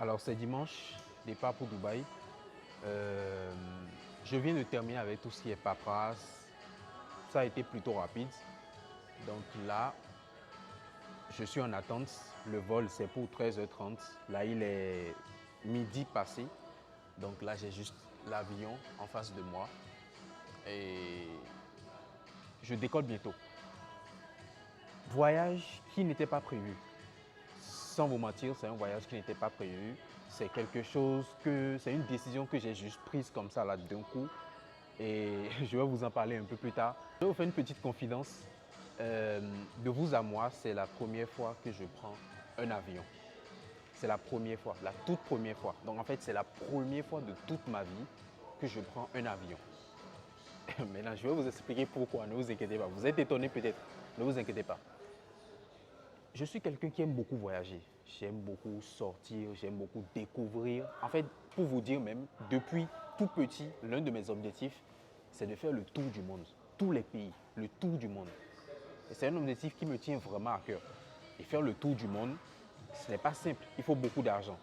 Alors c'est dimanche, départ pour Dubaï. Euh, je viens de terminer avec tout ce qui est paperasse. Ça a été plutôt rapide. Donc là, je suis en attente. Le vol c'est pour 13h30. Là il est midi passé. Donc là j'ai juste l'avion en face de moi. Et je décolle bientôt. Voyage qui n'était pas prévu. Sans vous mentir, c'est un voyage qui n'était pas prévu. C'est une décision que j'ai juste prise comme ça là d'un coup. Et je vais vous en parler un peu plus tard. Je vais vous faire une petite confidence. De vous à moi, c'est la première fois que je prends un avion. C'est la première fois, la toute première fois. Donc en fait, c'est la première fois de toute ma vie que je prends un avion. Maintenant, je vais vous expliquer pourquoi. Ne vous inquiétez pas. Vous êtes étonné peut-être. Ne vous inquiétez pas. Je suis quelqu'un qui aime beaucoup voyager. J'aime beaucoup sortir, j'aime beaucoup découvrir. En fait, pour vous dire même, depuis tout petit, l'un de mes objectifs, c'est de faire le tour du monde. Tous les pays, le tour du monde. Et c'est un objectif qui me tient vraiment à cœur. Et faire le tour du monde, ce n'est pas simple. Il faut beaucoup d'argent.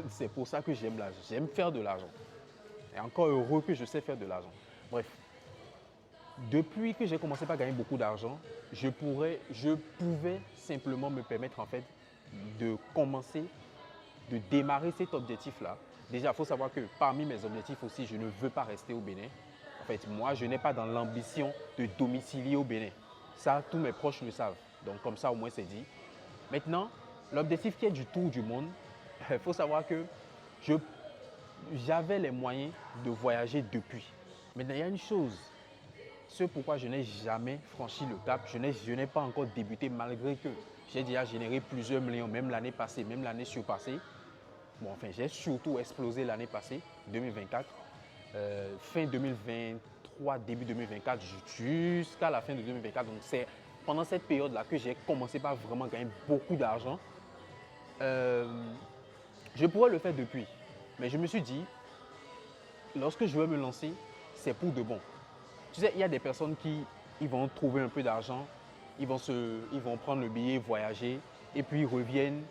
C'est pour ça que j'aime l'argent. J'aime faire de l'argent. Et encore heureux que je sais faire de l'argent. Bref, depuis que j'ai commencé par gagner beaucoup d'argent, je pouvais simplement me permettre en fait de commencer, de démarrer cet objectif-là. Déjà, il faut savoir que parmi mes objectifs aussi, je ne veux pas rester au Bénin. En fait, moi, je n'ai pas dans l'ambition de domicilier au Bénin. Ça, tous mes proches le savent. Donc, comme ça, au moins, c'est dit. Maintenant, l'objectif qui est du tour du monde, il faut savoir que j'avais les moyens de voyager depuis. Maintenant, il y a une chose, ce pourquoi je n'ai jamais franchi le cap, je n'ai pas encore débuté malgré que j'ai déjà généré plusieurs millions, même l'année passée, même l'année surpassée. Bon, enfin, j'ai surtout explosé l'année passée, 2024. Fin 2023, début 2024, jusqu'à la fin de 2024. Donc, c'est pendant cette période-là que j'ai commencé par vraiment gagner beaucoup d'argent. Je pourrais le faire depuis, mais je me suis dit, lorsque je vais me lancer, c'est pour de bon. Tu sais, il y a des personnes qui ils vont trouver un peu d'argent, ils vont prendre le billet, voyager, et puis ils reviennent.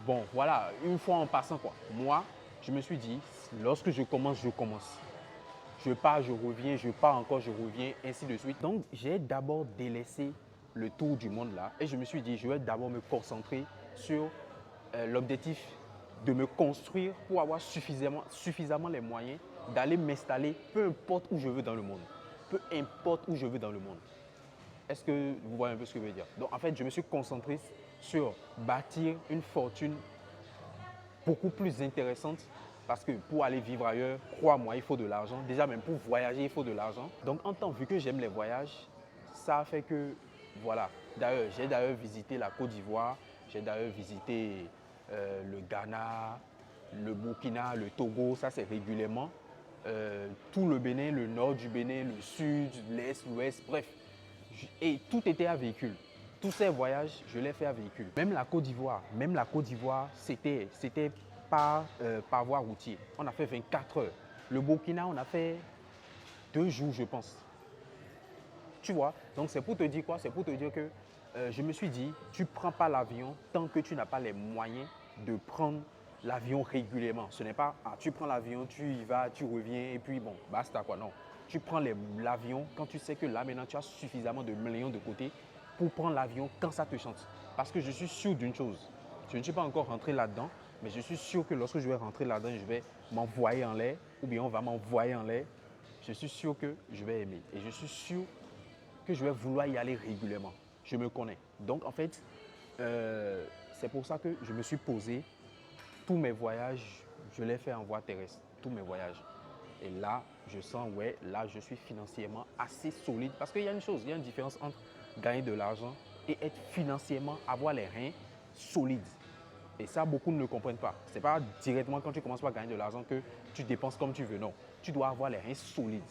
Bon, voilà, une fois en passant quoi. Moi, je me suis dit, lorsque je commence, je commence. Je pars, je reviens, je pars encore, je reviens, ainsi de suite. Donc, j'ai d'abord délaissé le tour du monde là, et je me suis dit, je vais d'abord me concentrer sur l'objectif de me construire pour avoir suffisamment les moyens d'aller m'installer peu importe où je veux dans le monde. Peu importe où je veux dans le monde. Est-ce que vous voyez un peu ce que je veux dire? Donc en fait, je me suis concentré sur bâtir une fortune beaucoup plus intéressante parce que pour aller vivre ailleurs, crois-moi, il faut de l'argent. Déjà même pour voyager, il faut de l'argent. Donc en temps, vu que j'aime les voyages, ça a fait que, voilà. D'ailleurs, j'ai d'ailleurs visité la Côte d'Ivoire, j'ai d'ailleurs visité le Ghana, le Burkina, le Togo, ça c'est régulièrement. Tout le Bénin, le nord du Bénin, le sud, l'est, l'ouest, bref. Et tout était à véhicule. Tous ces voyages, je les fait à véhicule. Même la Côte d'Ivoire, c'était par voie routier. On a fait 24 heures. Le Burkina, on a fait 2 jours, je pense. Tu vois, donc c'est pour te dire quoi? C'est pour te dire que je me suis dit, tu ne prends pas l'avion tant que tu n'as pas les moyens de prendre l'avion régulièrement. Ce n'est pas, ah, tu prends l'avion, tu y vas, tu reviens et puis bon, basta quoi. Non, tu prends l'avion quand tu sais que là maintenant tu as suffisamment de millions de côté pour prendre l'avion quand ça te chante. Parce que je suis sûr d'une chose, je ne suis pas encore rentré là-dedans, mais je suis sûr que lorsque je vais rentrer là-dedans, je vais m'envoyer en l'air ou bien on va m'envoyer en l'air. Je suis sûr que je vais aimer et je suis sûr que je vais vouloir y aller régulièrement. Je me connais. Donc en fait, c'est pour ça que je me suis posé. Tous mes voyages, je les fais en voie terrestre. Tous mes voyages. Et là, je sens, ouais, là, je suis financièrement assez solide. Parce qu'il y a une chose, il y a une différence entre gagner de l'argent et être financièrement, avoir les reins solides. Et ça, beaucoup ne le comprennent pas. Ce n'est pas directement quand tu commences par gagner de l'argent que tu dépenses comme tu veux. Non. Tu dois avoir les reins solides.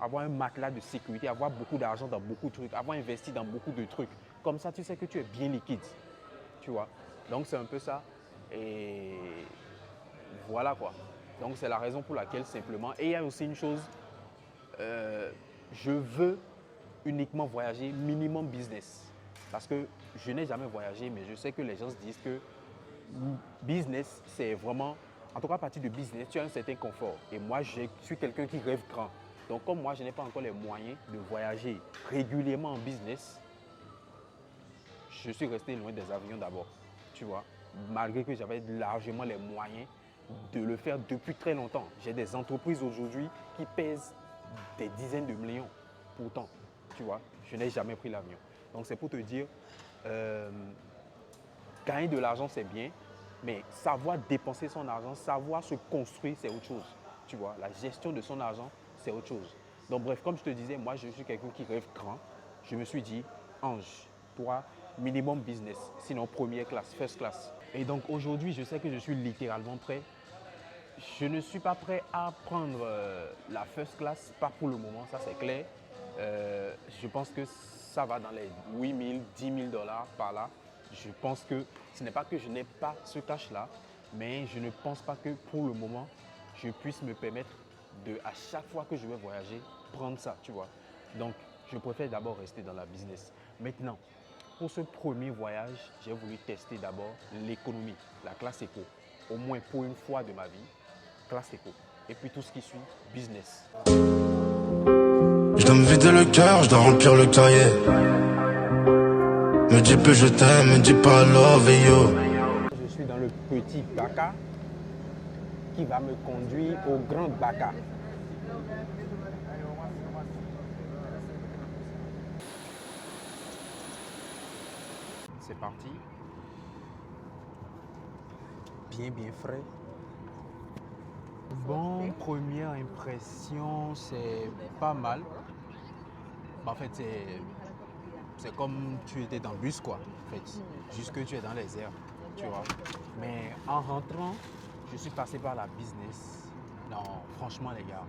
Avoir un matelas de sécurité, avoir beaucoup d'argent dans beaucoup de trucs, avoir investi dans beaucoup de trucs. Comme ça, tu sais que tu es bien liquide. Tu vois. Donc, c'est un peu ça. Et voilà quoi. Donc, c'est la raison pour laquelle simplement. Et il y a aussi une chose, je veux uniquement voyager minimum business. Parce que je n'ai jamais voyagé, mais je sais que les gens se disent que business, c'est vraiment en tout cas, à partir de business, tu as un certain confort. Et moi, je suis quelqu'un qui rêve grand. Donc, comme moi, je n'ai pas encore les moyens de voyager régulièrement en business, je suis resté loin des avions d'abord, tu vois. Malgré que j'avais largement les moyens de le faire depuis très longtemps. J'ai des entreprises aujourd'hui qui pèsent des dizaines de millions. Pourtant, tu vois, je n'ai jamais pris l'avion. Donc, c'est pour te dire, gagner de l'argent, c'est bien, mais savoir dépenser son argent, savoir se construire, c'est autre chose. Tu vois, la gestion de son argent, c'est autre chose. Donc, bref, comme je te disais, moi, je suis quelqu'un qui rêve grand. Je me suis dit, Ange, toi, minimum business, sinon première classe, first class. Et donc, aujourd'hui, je sais que je suis littéralement prêt. Je ne suis pas prêt à prendre la first class, pas pour le moment, ça c'est clair. Je pense que ça va dans les 8 000, 10 000 dollars par là. Je pense que ce n'est pas que je n'ai pas ce cash-là, mais je ne pense pas que pour le moment, je puisse me permettre de, à chaque fois que je vais voyager, prendre ça, tu vois. Donc, je préfère d'abord rester dans la business. Maintenant, pour ce premier voyage, j'ai voulu tester d'abord l'économie, la classe éco. Au moins pour une fois de ma vie, classe éco. Et puis tout ce qui suit, business. Je dois me vider le cœur, je dois remplir le cahier. Me dis peu je t'aime, me dis pas love et yo. Je suis dans le petit Baka qui va me conduire au grand Baka. C'est parti. Bien frais. Bon, première impression, c'est pas mal. En fait, c'est comme tu étais dans le bus, quoi. En fait, juste que tu es dans les airs, tu vois. Mais en rentrant, je suis passé par la business. Non, franchement, les gars,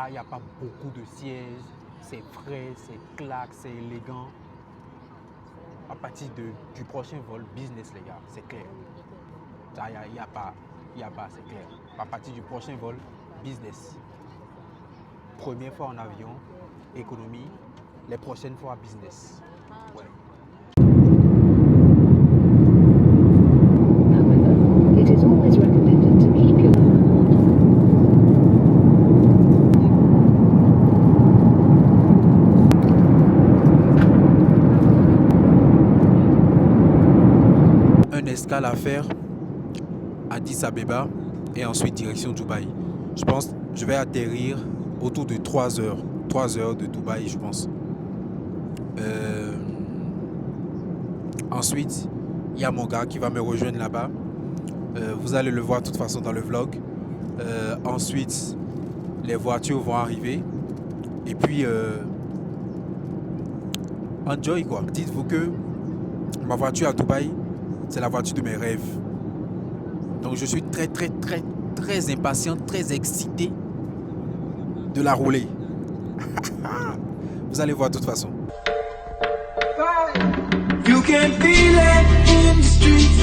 il n'y a pas beaucoup de sièges. C'est frais, c'est claque, c'est élégant. À partir du prochain vol, business, les gars, c'est clair. Il n'y a pas, c'est clair. À partir du prochain vol, business. Première fois en avion, économie. Les prochaines fois, business. Ouais. It is always recommended to keep your escale à faire à Addis Abeba et ensuite direction Dubaï. Je pense que je vais atterrir autour de 3 heures. 3 heures de Dubaï, je pense. Ensuite, il y a mon gars qui va me rejoindre là-bas. Vous allez le voir de toute façon dans le vlog. Ensuite, les voitures vont arriver. Et puis, enjoy quoi. Dites-vous que ma voiture à Dubaï, c'est la voiture de mes rêves. Donc je suis très impatient, très excité de la rouler. Vous allez voir de toute façon. You can feel it in the streets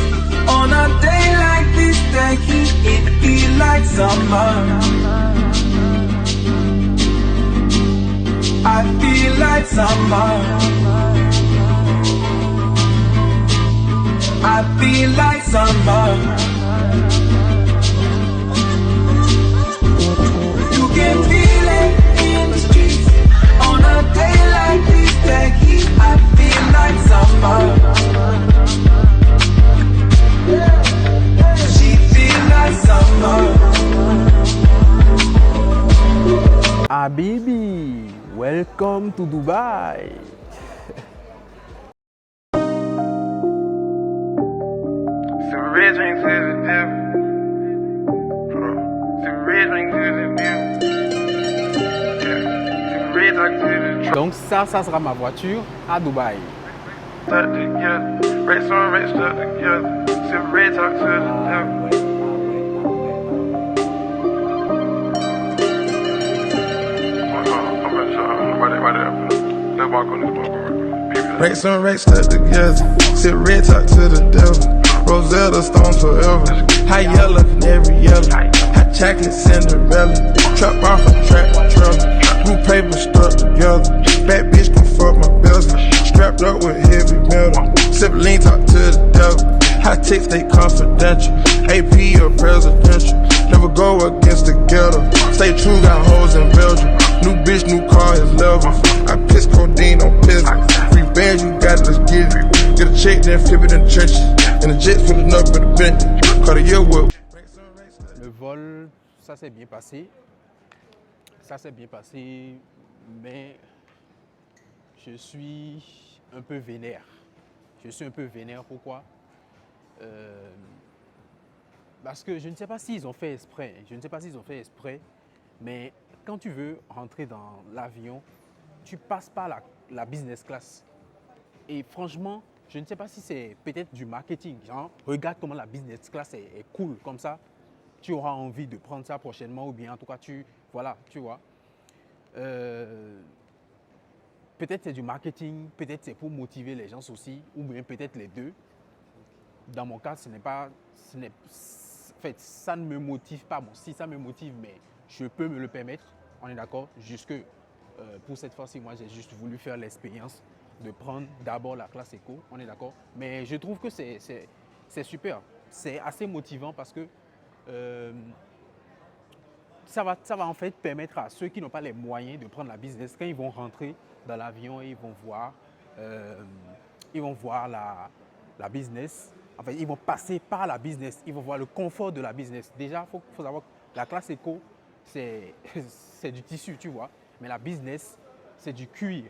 on a day like this. The heat, it feel like summer. I feel like summer. I feel like summer. You can feel it in the streets on a day like this. The heat, I feel like summer. She feel like summer. Habibi, welcome to Dubai. Some red drink to the devil. Some red drink to the devil. Yeah. Some red talk to the truck. Donc ça sera ma voiture à Dubaï. Stuck together. Rats on rats stuck together. Some red talk to the devil. I'm gonna show you right there. Let's walk on this motherfucker. Racks and racks stuck together. Sit red talk to the devil. Rosetta Stone forever. High yellow, every yellow. Hot chocolate Cinderella. Trap off a track trailer. Blue paper stuck together. Bad bitch can fuck my bezel. Strapped up with heavy metal. Sip lean talk to the devil. High tech stay confidential. AP or presidential. Never go against the ghetto. Stay true, got hoes in Belgium. New bitch, new car is levels. I piss codeine on piss. Free bands, you got it, let's get it. Get a check, then flip it in the trenches. And the jet's pulling up with the bench. Cut a year whip. Le vol, ça s'est bien passé. Ça s'est bien passé, mais je suis un peu vénère. Je suis un peu vénère, pourquoi? Parce que je ne sais pas s'ils ont fait exprès. Je ne sais pas s'ils ont fait exprès, mais quand tu veux rentrer dans l'avion, tu passes par la business class. Et franchement, je ne sais pas si c'est peut-être du marketing. Genre, regarde comment la business class est cool comme ça. Tu auras envie de prendre ça prochainement ou bien en tout cas, voilà, tu vois. Peut-être c'est du marketing, peut-être c'est pour motiver les gens aussi, ou bien peut-être les deux. Dans mon cas, en fait, ça ne me motive pas. Bon, si ça me motive, mais je peux me le permettre, on est d'accord, jusque pour cette fois-ci, moi j'ai juste voulu faire l'expérience de prendre d'abord la classe éco, on est d'accord. Mais je trouve que c'est super, c'est assez motivant parce que ça va en fait permettre à ceux qui n'ont pas les moyens de prendre la business, quand ils vont rentrer dans l'avion, ils vont voir la business. En fait, ils vont passer par la business, ils vont voir le confort de la business. Déjà, il faut savoir que la classe éco, c'est du tissu, tu vois. Mais la business, c'est du cuir.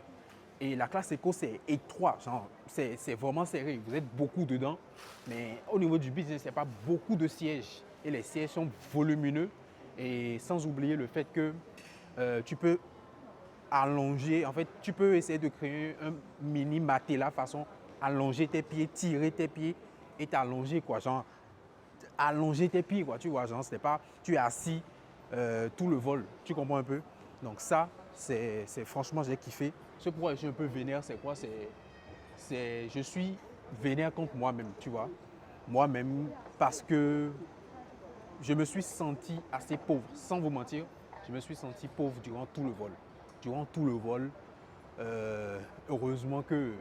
Et la classe éco, c'est étroit, genre, c'est vraiment serré. Vous êtes beaucoup dedans. Mais au niveau du business, il n'y a pas beaucoup de sièges. Et les sièges sont volumineux. Et sans oublier le fait que tu peux allonger, en fait, tu peux essayer de créer un mini matelas façon allonger tes pieds, tirer tes pieds et t'allonger, quoi, genre allonger tes pieds, quoi, tu vois, genre c'est pas, tu es assis tout le vol, tu comprends un peu. Donc ça, c'est franchement, j'ai kiffé. Ce pourquoi je suis un peu vénère, c'est quoi? Je suis vénère contre moi-même, tu vois. Moi-même, parce que je me suis senti assez pauvre, sans vous mentir. Je me suis senti pauvre durant tout le vol. Durant tout le vol, heureusement que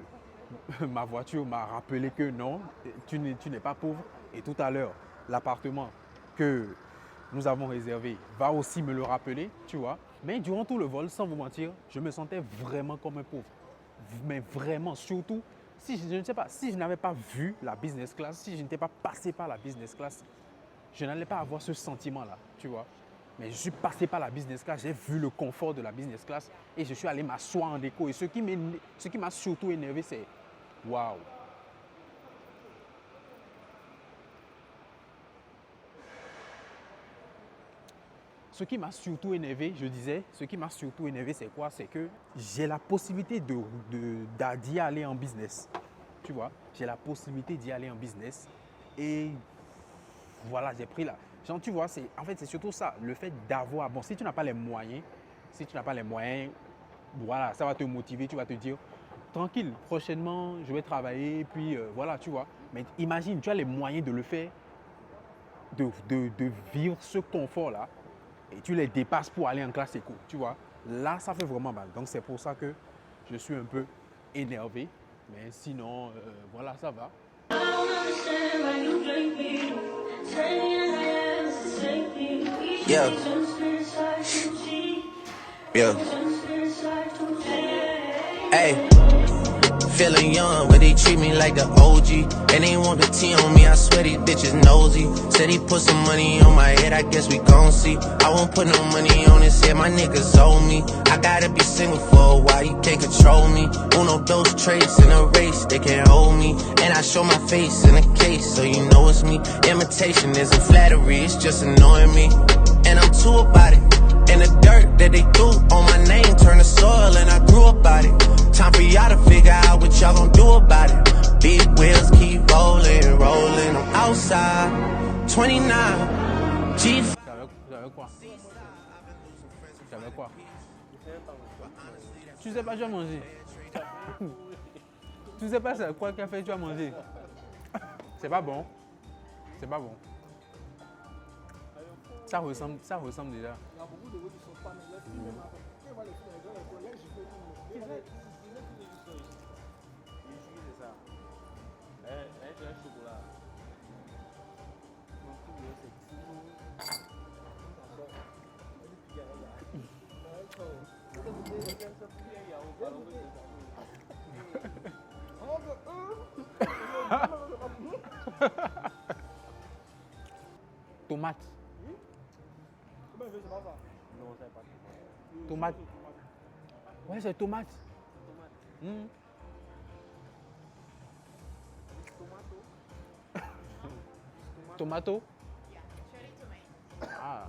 ma voiture m'a rappelé que non, tu n'es pas pauvre. Et tout à l'heure, l'appartement que nous avons réservé va aussi me le rappeler, tu vois. Mais durant tout le vol, sans vous mentir, je me sentais vraiment comme un pauvre. Mais vraiment, surtout, si je ne sais pas, si je n'avais pas vu la business class, si je n'étais pas passé par la business class, je n'allais pas avoir ce sentiment-là, tu vois. Mais je suis passé par la business class, j'ai vu le confort de la business class et je suis allé m'asseoir en déco. Et ce qui m'a surtout énervé, c'est waouh! Ce qui m'a surtout énervé, je disais, ce qui m'a surtout énervé, c'est quoi? C'est que j'ai la possibilité d'y aller en business. Tu vois, j'ai la possibilité d'y aller en business. Et voilà, j'ai pris la... Genre, tu vois, en fait, c'est surtout ça, le fait d'avoir... Bon, si tu n'as pas les moyens, voilà, ça va te motiver, tu vas te dire, tranquille, prochainement, je vais travailler, puis voilà, tu vois. Mais imagine, tu as les moyens de le faire, de vivre ce confort-là, et tu les dépasses pour aller en classe éco, tu vois. Là, ça fait vraiment mal. Donc, c'est pour ça que je suis un peu énervé. Mais sinon, voilà, ça va. Yeah. Yeah. Hey. Feeling young, but they treat me like the OG. And they want the T on me, I swear these bitches nosy. Said he put some money on my head, I guess we gon' see. I won't put no money on his head, my niggas owe me. I gotta be single for a while, you can't control me. Uno, those traits in a race, they can't hold me. And I show my face in a case, so you know it's me. Imitation isn't flattery, it's just annoying me. And I'm too about it. And the dirt that they threw on my name turned to soil, and I grew about it. Time for y'all to figure out what y'all gon' do about it. Big wheels keep rolling, rolling. I'm outside, 29, G. J'avais quoi? J'avais quoi? Tu sais pas, tu vas manger. Tu sais pas c'est quoi qu'a fait, tu vas manger. C'est pas bon. C'est pas bon. Ça ressemble déjà. Il y a beaucoup de gens qui sont pas Tomate. Comment c'est pas ça? Non, c'est pas Tomate. Ouais, c'est tomate. tomate. Tomato. Ah.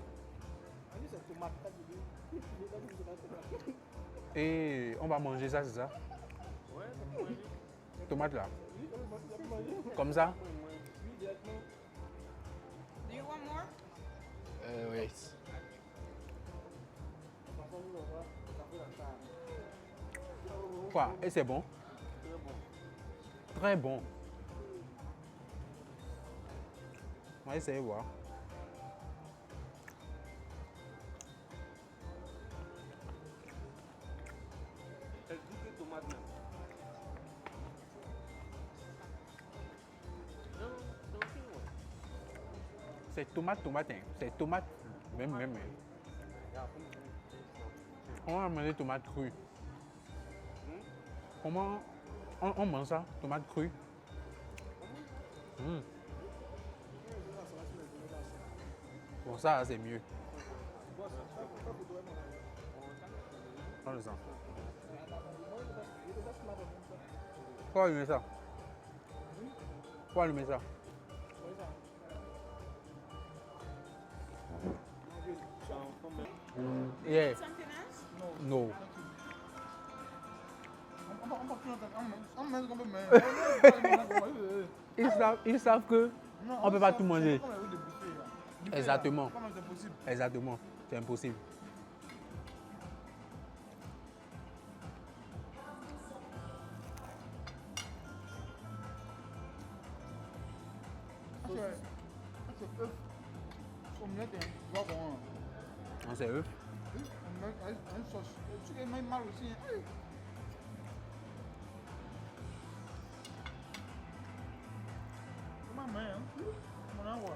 On dit c'est tomate. T'as dit, Et on va manger ça, c'est ça? Ouais, c'est pour Tomate là. Comme ça? Do you want more? Oui. Quoi? Et c'est bon? Très bon. On va essayer de voir. Elle dit que tomate même. Non, c'est ok, ouais. C'est tomate, tomate. Hein. C'est tomate. Même. Hein. On va manger tomate crue. Comment on mange ça? Tomate crue. Bon, ça, c'est mieux. On le sent. Faut allumer ça. Faut allumer ça. Yeah. Something else? No. On met ce qu'on peut mettre. Ils savent que on ne peut pas tout manger. Comme avec des buffets, là. Buffet, là. Exactement. Comment c'est possible? Exactement. C'est impossible. C'est œuf. Omelette, hein. Tu vois comment? On sait eux. Omelette avec une sauce. Tu sais, même mal aussi. Hein. Comment, hein? Mon envoi.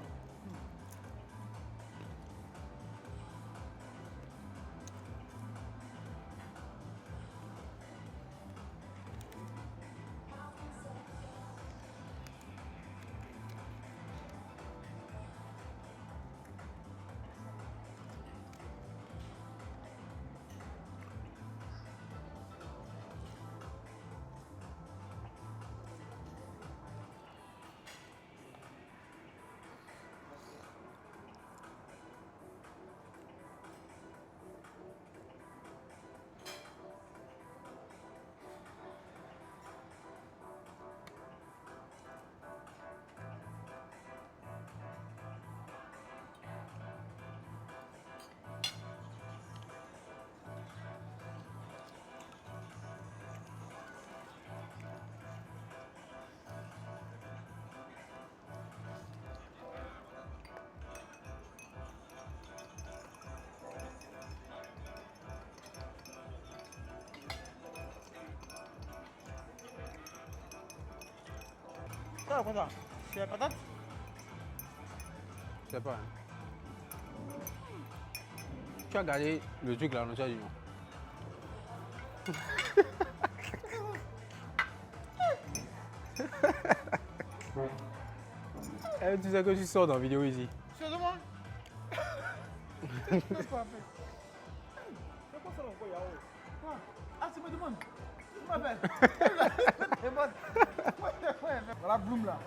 Ça, quoi ça? C'est la patate? Je sais pas. Hein. Tu as gardé le truc là, non, tu as dit non. Eh, tu sais que tu sors dans la vidéo ici. Excuse-moi. C'est quoi ça encore, Yao? Quoi? Ah, tu me demandes? Tu m'appelles? C'est bon. Ouais. Voilà Bloom là.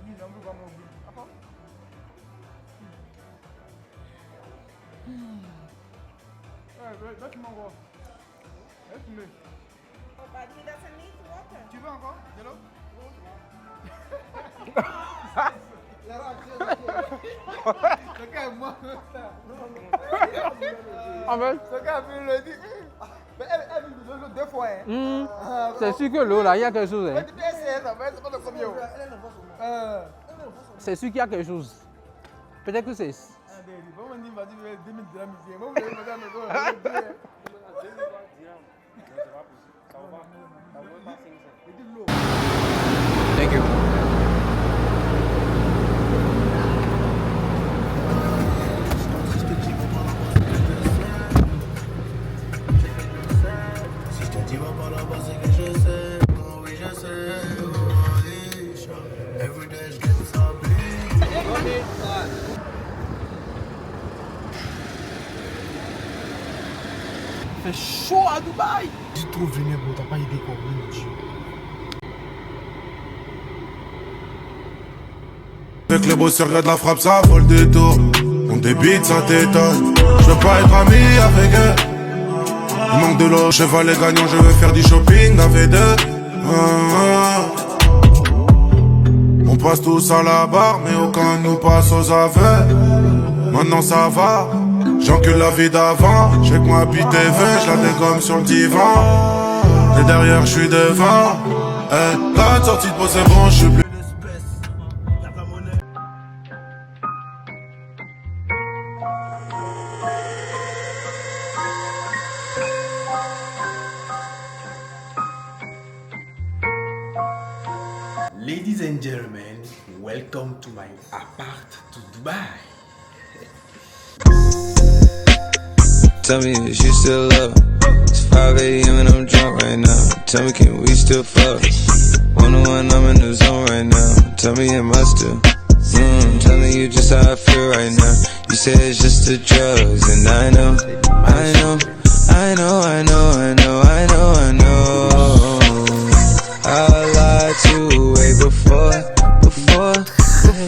Lui, il a un peu comme un Bloom. Attends. Ouais, là tu m'envoies. Laisse-le. Oh, but he doesn't need water. Tu veux encore? De l'eau? Ce gars est moi. En fait, Ce gars me dit. Mais elle me donne l'eau deux fois. c'est sûr que l'eau là, il y a quelque chose. Hein. C'est pas de combien. C'est sûr qu'il y a quelque chose. Peut-être que c'est. Thank you. Si je te dis va pas là-bas, c'est que je sais. Il fait chaud à Dubaï. Tu trouves venir, bro, t'as pas idée quoi, mon Dieu. Avec les bosseurs, regarde la frappe, ça vole des tours. On débite, ça t'étonne. Je veux pas être ami avec eux. Il manque de l'eau, cheval est gagnant, je veux faire du shopping avec deux. On passe tous à la barre, mais aucun nous passe aux aveux. Maintenant ça va, j'encule la vie d'avant. J'ai que moi puis TV, je la dégomme sur le divan. Et derrière je suis devant. La sortie de pause c'est bon, je suis plus. Ladies and gentlemen, welcome to my apart to Dubai. Tell me if you still love. It's 5 a.m. and I'm drunk right now. Tell me, can we still fuck? 101, I'm in the zone right now. Tell me, am I still? Tell me you just how I feel right now. You say it's just the drugs, and I know. I lied to you way before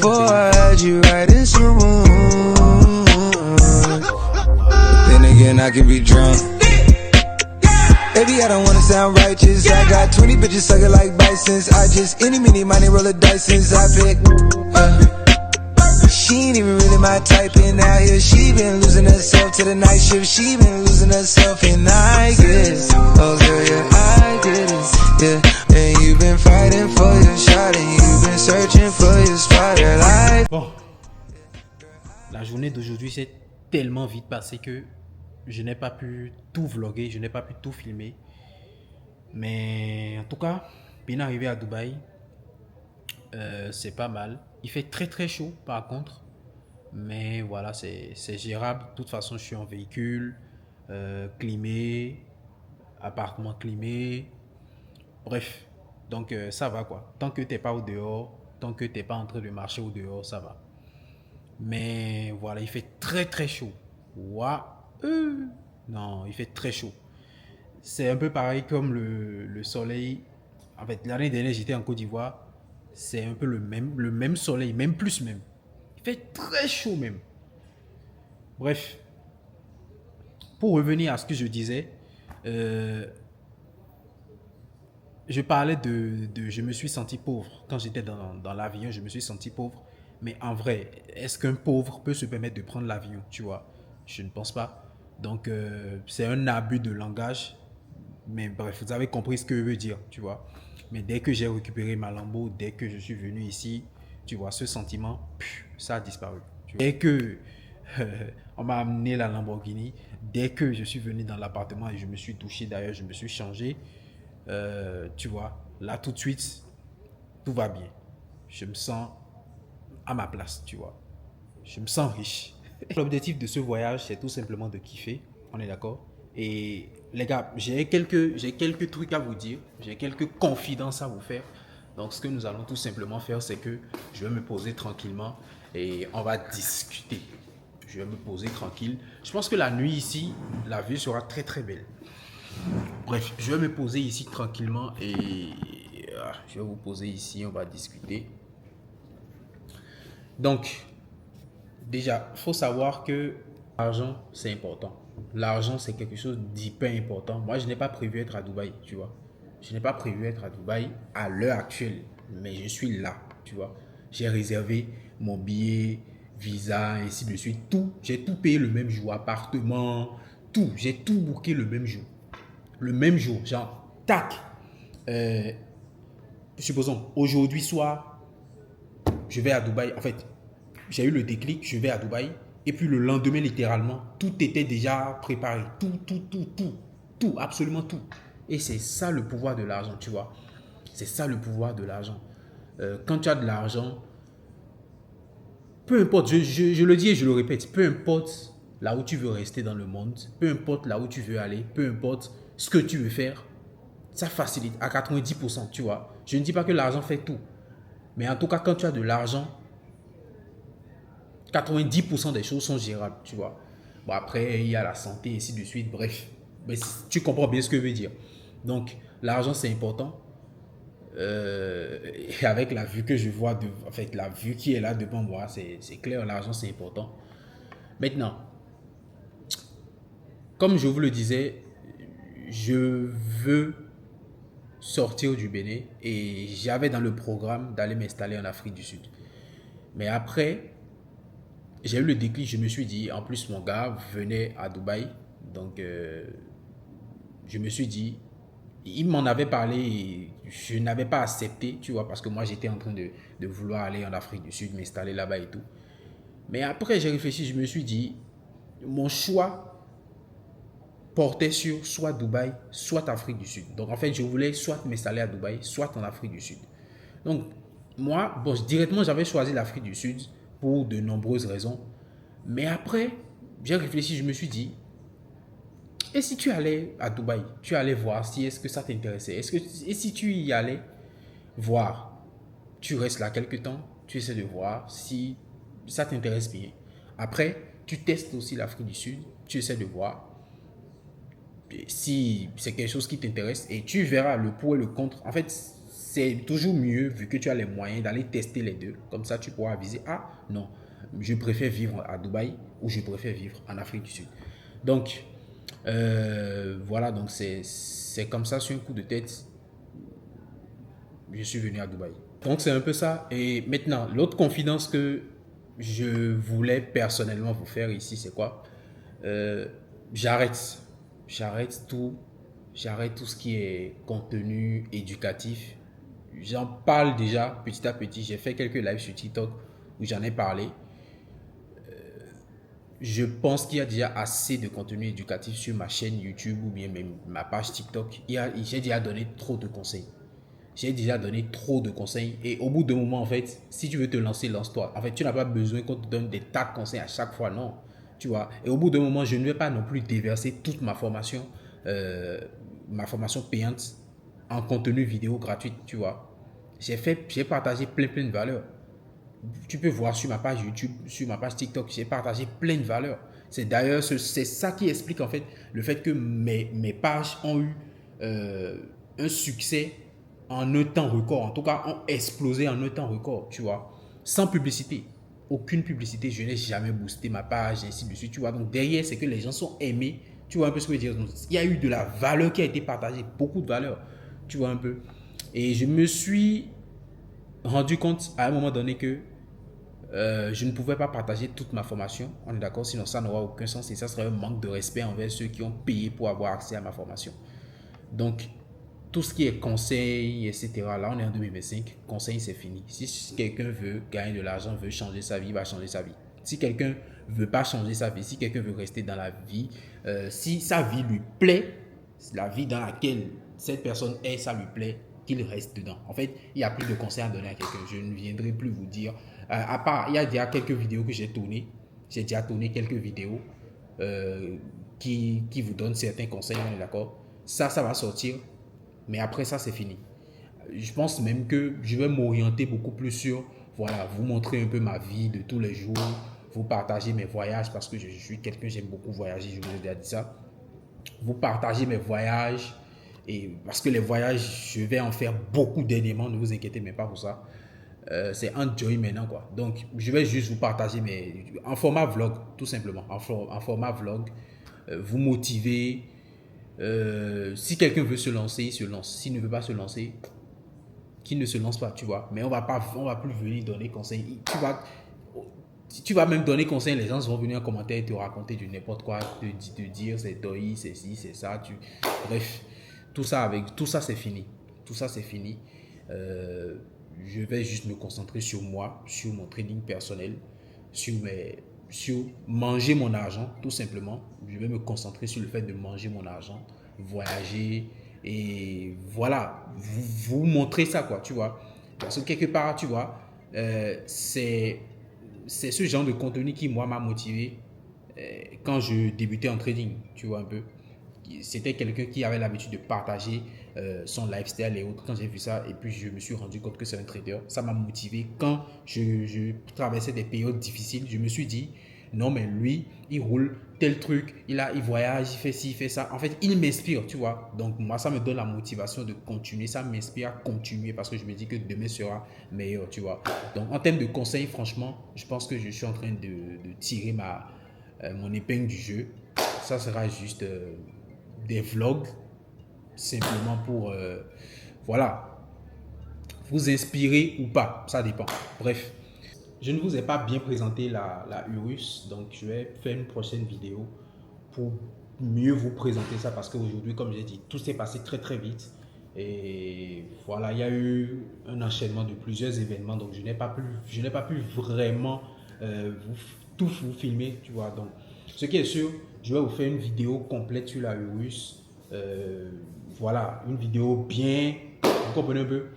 I had you right in some room. Then again, I can be drunk. Baby, I don't wanna sound righteous. I got 20 bitches sucking like bisons. I just any mini money roll a dice since I picked. She ain't even really my type, and out here she been losing herself to the night shift. She been losing herself, and I get it. Oh girl, yeah, I get it. Yeah, and you've been fighting for your shot, and you've been searching for your spotlight. Bon, la journée d'aujourd'hui s'est tellement vite passée que je n'ai pas pu tout vlogger, je n'ai pas pu tout filmer. Mais en tout cas, bien arrivé à Dubaï, c'est pas mal. Il fait très très chaud par contre, mais voilà, c'est gérable. De toute façon, je suis en véhicule, climé, appartement climé, bref. Donc ça va quoi. Tant que t'es pas au dehors, tant que t'es pas en train de marcher au dehors, ça va. Mais voilà, il fait très très chaud. Waouh. Non, il fait très chaud. C'est un peu pareil comme le soleil. En fait, l'année dernière, j'étais en Côte d'Ivoire. C'est un peu le même soleil, même plus même. Il fait très chaud même. Bref. Pour revenir à ce que je disais, je parlais je me suis senti pauvre. Quand j'étais dans l'avion, je me suis senti pauvre. Mais en vrai, est-ce qu'un pauvre peut se permettre de prendre l'avion, tu vois? Je ne pense pas. Donc, c'est un abus de langage. Mais bref, vous avez compris ce que je veux dire, tu vois. Mais dès que j'ai récupéré ma Lambo, dès que je suis venu ici, tu vois, ce sentiment, ça a disparu. Dès que on m'a amené la Lamborghini, dès que je suis venu dans l'appartement et je me suis douché, d'ailleurs, je me suis changé, tu vois, là tout de suite, tout va bien. Je me sens à ma place, tu vois. Je me sens riche. L'objectif de ce voyage, c'est tout simplement de kiffer, on est d'accord? Et les gars, j'ai quelques trucs à vous dire, j'ai quelques confidences à vous faire. Donc ce que nous allons tout simplement faire, c'est que je vais me poser tranquillement et on va discuter. Je vais me poser tranquille. Je pense que la nuit ici, la vue sera très très belle. Bref, je vais me poser ici tranquillement et je vais vous poser ici, on va discuter. Donc, déjà, il faut savoir que l'argent, c'est important. L'argent, c'est quelque chose d'hyper important. Moi, je n'ai pas prévu être à Dubaï, tu vois. Je n'ai pas prévu être à Dubaï à l'heure actuelle, mais je suis là, tu vois. J'ai réservé mon billet, visa, ainsi de suite. Tout, j'ai tout payé le même jour, appartement, tout. J'ai tout booké le même jour. Le même jour, genre, tac. Supposons, aujourd'hui soir, je vais à Dubaï. En fait, j'ai eu le déclic, je vais à Dubaï. Et puis le lendemain, littéralement, tout était déjà préparé. Tout, absolument tout. Et c'est ça le pouvoir de l'argent, tu vois. C'est ça le pouvoir de l'argent. Quand tu as de l'argent, peu importe, je le dis et je le répète, peu importe là où tu veux rester dans le monde, peu importe là où tu veux aller, peu importe ce que tu veux faire, Ça facilite à 90%, tu vois. Je ne dis pas que l'argent fait tout. Mais en tout cas, quand tu as de l'argent, 90% des choses sont gérables, tu vois. Bon, après, il y a la santé, et ainsi de suite, bref. Mais tu comprends bien ce que je veux dire. Donc, l'argent, c'est important. Et avec la vue que je vois, en fait, la vue qui est là devant moi, c'est clair, l'argent, c'est important. Maintenant, comme je vous le disais, je veux sortir du Bénin et j'avais dans le programme d'aller m'installer en Afrique du Sud. Mais après, j'ai eu le déclic, je me suis dit, en plus mon gars venait à Dubaï, donc je me suis dit, il m'en avait parlé et je n'avais pas accepté, tu vois, parce que moi j'étais en train de vouloir aller en Afrique du Sud, m'installer là-bas et tout. Mais après j'ai réfléchi, je me suis dit, mon choix portait sur soit Dubaï, soit Afrique du Sud. Donc en fait, je voulais soit m'installer à Dubaï, soit en Afrique du Sud. Donc moi, bon, directement, j'avais choisi l'Afrique du Sud pour de nombreuses raisons. Mais après, j'ai réfléchi, je me suis dit, et si tu allais à Dubaï, tu allais voir si est-ce que ça t'intéressait. Et si tu y allais voir, tu restes là quelques temps, tu essaies de voir si ça t'intéresse bien. Après, tu testes aussi l'Afrique du Sud, tu essaies de voir si c'est quelque chose qui t'intéresse et tu verras le pour et le contre. En fait, c'est toujours mieux, vu que tu as les moyens, d'aller tester les deux. Comme ça, tu pourras aviser, ah non, je préfère vivre à Dubaï ou je préfère vivre en Afrique du Sud. Donc, voilà, donc c'est comme ça, sur un coup de tête, je suis venu à Dubaï. Donc, c'est un peu ça. Et maintenant, l'autre confidence que je voulais personnellement vous faire ici, c'est quoi? J'arrête tout ce qui est contenu éducatif. J'en parle déjà petit à petit. J'ai fait quelques lives sur TikTok où j'en ai parlé. Je pense qu'il y a déjà assez de contenu éducatif sur ma chaîne YouTube ou bien même ma page TikTok. J'ai déjà donné trop de conseils. Et au bout d'un moment, en fait, si tu veux te lancer, lance-toi. En fait, tu n'as pas besoin qu'on te donne des tas de conseils à chaque fois, non. Tu vois. Et au bout d'un moment, je ne vais pas non plus déverser toute ma formation payante en contenu vidéo gratuit, tu vois. J'ai partagé plein de valeurs. Tu peux voir sur ma page YouTube, sur ma page TikTok, j'ai partagé plein de valeurs. C'est ça qui explique en fait le fait que mes pages ont eu un succès en un temps record. En tout cas, ont explosé en un temps record, tu vois. Sans publicité. Aucune publicité, je n'ai jamais boosté ma page, ainsi de suite, tu vois. Donc derrière, c'est que les gens sont aimés. Tu vois un peu ce que je veux dire. Donc, il y a eu de la valeur qui a été partagée, beaucoup de valeur, tu vois un peu. Et je me suis rendu compte à un moment donné que je ne pouvais pas partager toute ma formation, on est d'accord, sinon ça n'aura aucun sens et ça serait un manque de respect envers ceux qui ont payé pour avoir accès à ma formation. Donc, tout ce qui est conseil, etc., là on est en 2025, conseil c'est fini. Si quelqu'un veut gagner de l'argent, veut changer sa vie, il va changer sa vie. Si quelqu'un ne veut pas changer sa vie, si quelqu'un veut rester dans la vie, si sa vie lui plaît, la vie dans laquelle cette personne est, ça lui plaît, qu'il reste dedans. En fait, il n'y a plus de conseils à donner à quelqu'un. Je ne viendrai plus vous dire. À part, il y a déjà quelques vidéos que j'ai tournées. J'ai déjà tourné quelques vidéos qui vous donnent certains conseils, on est d'accord. Ça va sortir. Mais après ça, c'est fini. Je pense même que je vais m'orienter beaucoup plus sur, voilà, vous montrer un peu ma vie de tous les jours, vous partager mes voyages, parce que je suis quelqu'un, j'aime beaucoup voyager, je vous ai déjà dit ça. Vous partager mes voyages. Et parce que les voyages, je vais en faire beaucoup dernièrement, ne vous inquiétez même pas pour ça. C'est enjoy maintenant, quoi. Donc, je vais juste vous partager en format vlog, tout simplement. En format vlog, vous motiver. Si quelqu'un veut se lancer, il se lance. S'il ne veut pas se lancer, qu'il ne se lance pas, tu vois. Mais on va plus venir donner conseil. Tu vas même donner conseil, les gens vont venir en commentaire et te raconter du n'importe quoi, te dire c'est toi, c'est ci, c'est ça. Bref. Tout ça, c'est fini. Tout ça, c'est fini. Je vais juste me concentrer sur moi, sur mon trading personnel, sur manger mon argent, tout simplement. Je vais me concentrer sur le fait de manger mon argent, voyager et voilà, vous montrer ça, quoi, tu vois. Parce que quelque part, tu vois, c'est ce genre de contenu qui, moi, m'a motivé quand je débutais en trading, tu vois un peu. c'était quelqu'un qui avait l'habitude de partager son lifestyle et autres. Quand j'ai vu ça, et puis je me suis rendu compte que c'est un trader, ça m'a motivé. Quand je traversais des périodes difficiles, je me suis dit, non, mais lui, il roule tel truc, il voyage, il fait ci, il fait ça. En fait, il m'inspire, tu vois. Donc, moi, ça me donne la motivation de continuer. Ça m'inspire à continuer parce que je me dis que demain sera meilleur, tu vois. Donc, en termes de conseils, franchement, je pense que je suis en train de tirer mon épingle du jeu. Ça sera juste des vlogs, simplement pour, voilà, vous inspirer ou pas. Ça dépend. Bref. Je ne vous ai pas bien présenté la Urus, donc je vais faire une prochaine vidéo pour mieux vous présenter ça parce qu'aujourd'hui, comme j'ai dit, tout s'est passé très très vite. Et voilà, il y a eu un enchaînement de plusieurs événements, donc je n'ai pas pu vraiment tout vous filmer, tu vois. Donc, ce qui est sûr, je vais vous faire une vidéo complète sur la Urus. Voilà, une vidéo bien, vous comprenez un peu.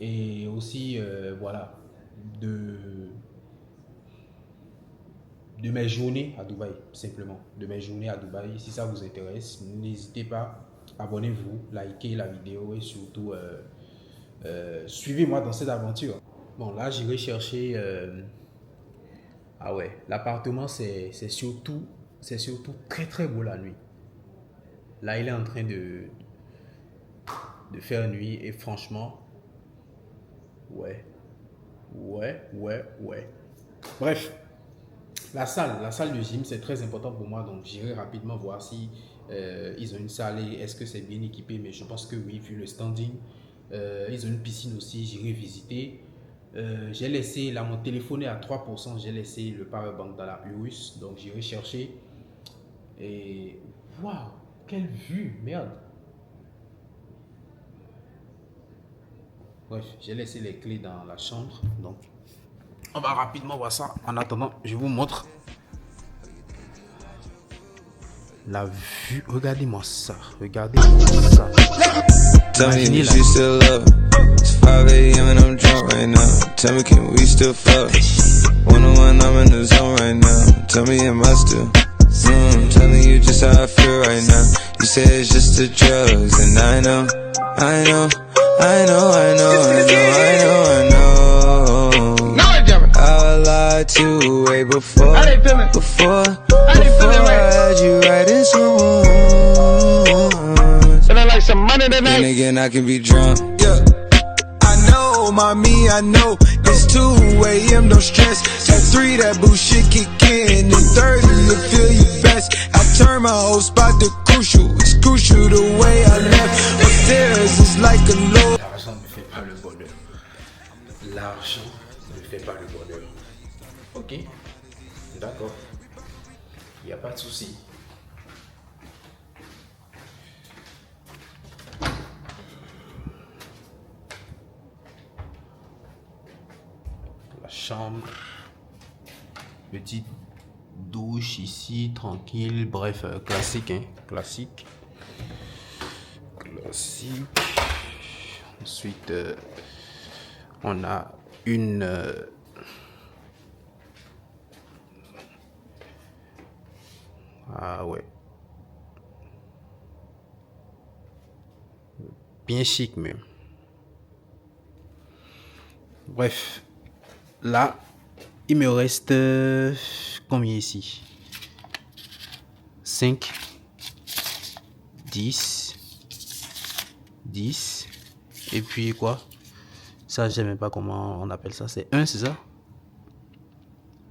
Et aussi, voilà, de mes journées à Dubaï, simplement. De mes journées à Dubaï. Si ça vous intéresse, n'hésitez pas, abonnez-vous, likez la vidéo et surtout, suivez-moi dans cette aventure. Bon, là, j'irai chercher... ah ouais, l'appartement, c'est surtout très très beau la nuit. Là, il est en train de faire nuit et franchement, ouais. Bref, la salle de gym, c'est très important pour moi. Donc, j'irai rapidement voir si ils ont une salle et est-ce que c'est bien équipé. Mais je pense que oui, vu le standing. Ils ont une piscine aussi, j'irai visiter. J'ai laissé, là, mon téléphone est à 3%. J'ai laissé le powerbank dans la Urus. Donc, j'irai chercher. Et waouh, quelle vue, merde. Bref, j'ai laissé les clés dans la chambre, donc on va rapidement voir ça. En attendant, je vous montre la vue. Regardez-moi ça, regardez-moi ça. Tell me if you still up. It's 5 a.m. and I'm drunk right now. Tell me, can we still fuck? 101, I'm in the zone right now. Tell me, am I still? Telling you just how I feel right now. You say it's just the drugs, and I know. I lied to way before I had you right in someone. Then again, I can be drunk. Yeah, I know, mommy, I know. It's 2 a.m., don't stress. At 3, that bullshit kick in. At 30, you feel your best. I turn my whole spot to crucial. It's crucial the way I left. Upstairs is like a low. L'argent ne fait pas le bonheur. L'argent ne fait pas le bonheur. Ok, d'accord. Il n'y a pas de souci. La chambre. Petite douche ici, tranquille. Bref, classique, hein. Classique. Ensuite, on a une... ah ouais. Bien chic même. Bref. Là, il me reste combien ici? 5, 10, et puis quoi? Ça, je sais même pas comment on appelle ça. C'est 1, c'est ça?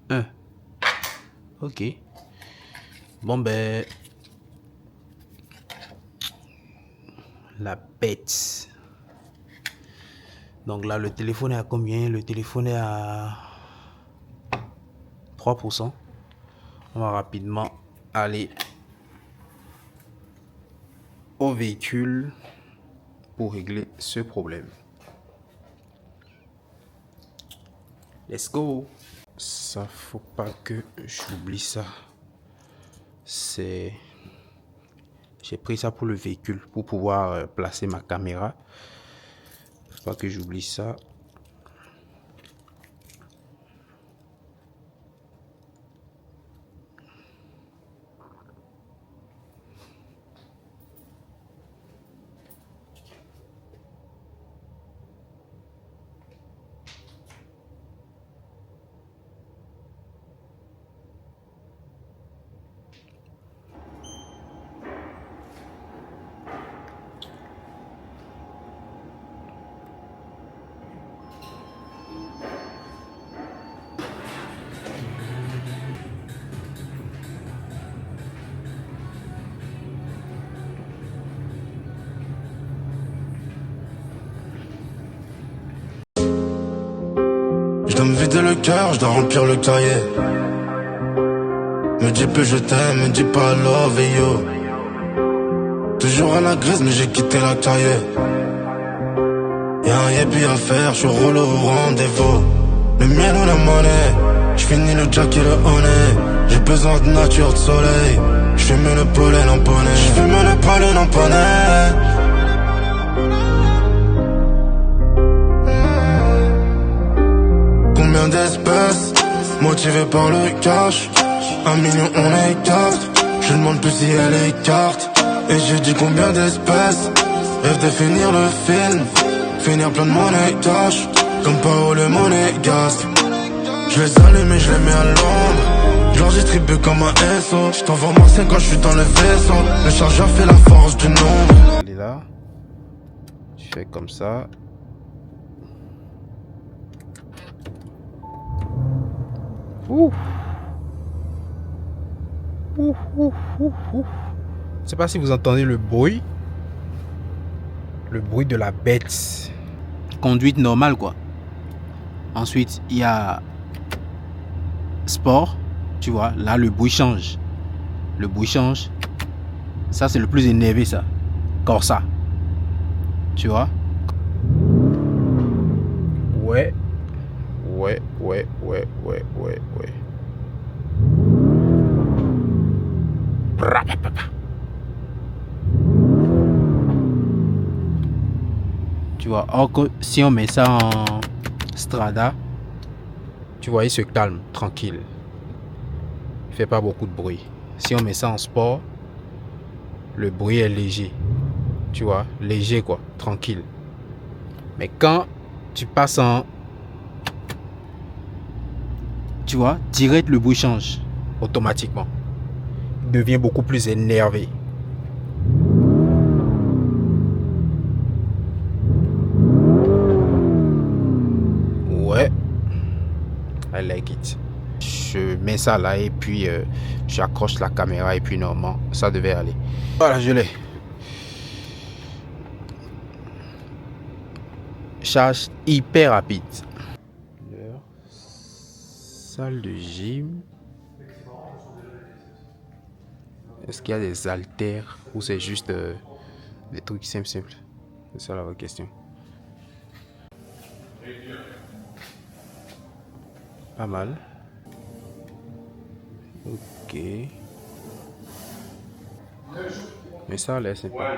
1. Ok. Bon, ben... la bête. Donc là, le téléphone est à combien? Le téléphone est à 3%. On va rapidement aller au véhicule pour régler ce problème. Let's go. Ça, faut pas que j'oublie ça. C'est... J'ai pris ça pour le véhicule, pour pouvoir placer ma caméra. Faut pas que j'oublie ça. dois me vider le cœur, je dois remplir le cahier. Me dis plus je t'aime, me dis pas love et yo. Toujours à la grise mais j'ai quitté la cahier. Y'a un yépi à faire, je suis rouleau au rendez-vous. Le miel ou la monnaie, j'finis le jack et le honey. J'ai besoin de nature, de soleil. J'fume le pollen en poney. J'fume le pollen en poney. Combien d'espèces motivées par le cash? 1 million on écarte. Je demande plus si elle écarte. Et j'ai dit combien d'espèces rêve de finir le film. Finir plein de monnaie cash. Comme Paolo le monégasque. Je les allume et je les mets à l'ombre. Je leur distribue comme un SO. Je t'envoie Marseille quand je suis dans le vaisseau. Le chargeur fait la force du nombre. Elle est là. Tu fais comme ça. Ouh. Ouh, ouh, ouh, ouh. Je sais pas si vous entendez le bruit. Le bruit de la bête. Conduite normale quoi. Ensuite il y a sport. Tu vois, là le bruit change. Le bruit change. Ça c'est le plus énervé ça. Corsa. Tu vois. Ouais. Ouais. Tu vois, or que si on met ça en Strada, tu vois, il se calme, tranquille. Il fait pas beaucoup de bruit. Si on met ça en sport, le bruit est léger. Tu vois, léger quoi, tranquille. Mais quand tu passes en... Tu vois, direct le bruit change automatiquement. Il devient beaucoup plus énervé. Ouais, I like it. Je mets ça là et puis j'accroche la caméra et puis normalement ça devait aller. Voilà, je l'ai. Charge hyper rapide. Salle de gym. Est-ce qu'il y a des haltères ou c'est juste des trucs simples? C'est ça la vraie question. Pas mal. Ok. Mais ça a l'air sympa.